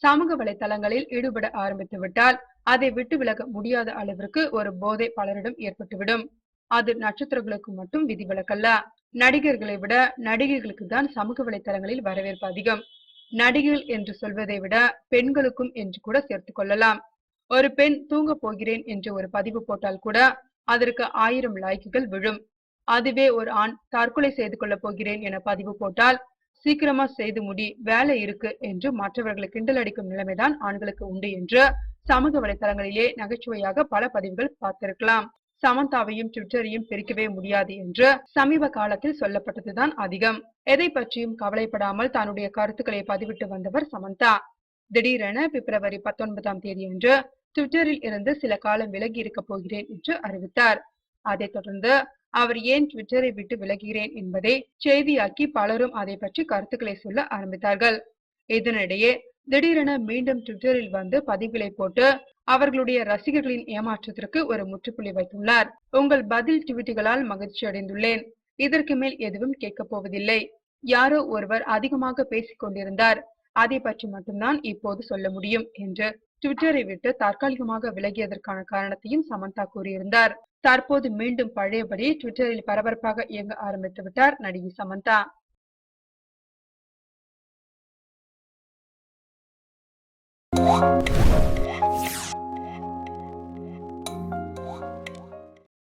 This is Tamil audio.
சமூக வலைதளங்களில் ஈடுபட ஆரம்பித்து விட்டால் அதை விட்டு விலக முடியாத அளவிற்கு ஒரு போதை பலரிடம் ஏற்பட்டுவிடும். அது நட்சத்திரங்களுக்கு மட்டும் விதிவிலக்கல்ல. நடிகர்களை விட நடிகைகளுக்கு தான் சமூக வலைதளங்களில் வரவேற்பு அதிகம். நடிகைகள் என்று சொல்வதை விட பெண்களுக்கும் என்று கூட சேர்த்துக் கொள்ளலாம். ஒரு பெண் தூங்க போகிறேன் என்று ஒரு பதிவு போட்டால் கூட அதற்கு 1000 லைக்குகள் விழும். அதுவே ஒரு ஆண் தற்கொலை செய்து கொள்ளப் போகிறேன் என பதிவு போட்டால் சீக்கிரமா செய்து முடி, வேலை இருக்கு என்று மற்றவர்களை கிண்டல் அடிக்கும் நிலைமைதான் ஆண்களுக்கு உண்டு என்று சமூக வலைதளங்களிலே நகைச்சுவையாக பல பதிவுகள் பார்த்திருக்கலாம். சமந்தாவையும் ட்விட்டரையும் பிரிக்கவே முடியாது என்று சமீப காலத்தில் சொல்லப்பட்டதுதான் அதிகம். எதை பற்றியும் கவலைப்படாமல் தன்னுடைய கருத்துக்களை பதிவிட்டு வந்தவர் சமந்தா. திடீரென பிப்ரவரி 19ஆம் தேதியன்று ட்விட்டரில் இருந்து சில காலம் விலகி இருக்க போகிறேன் என்று அறிவித்தார். அதைத் தொடர்ந்து அவர் ஏன் ட்விட்டரை விட்டு விலகிறேன் என்பதை செய்தியாக்கி பலரும் அதை பற்றி கருத்துக்களை சொல்ல ஆரம்பித்தார்கள். இதனிடையே திடீரென மீண்டும் ட்விட்டரில் வந்து பதிவுகளை போட்டு அவர்களுடைய ரசிகர்களின் ஏமாற்றத்திற்கு ஒரு முற்றுப்புள்ளி வைத்துள்ளார். உங்கள் பதில் ட்வீட்டுகளால் மகிழ்ச்சி அடைந்துள்ளேன். இதற்கு மேல் எதுவும் கேட்கப் போவதில்லை. யாரோ ஒருவர் அதிகமாக பேசிக் கொண்டிருந்தார். அதை பற்றி மட்டும்தான் இப்போது சொல்ல முடியும் என்று ட்விட்டரை விட்டு தற்காலிகமாக விலகியதற்கான காரணத்தையும் சமந்தா கூறியிருந்தார். தற்போது மீண்டும் பழையபடி ட்விட்டரில் பரபரப்பாக இயங்க ஆரம்பித்து விட்டார் நடிகை சமந்தா.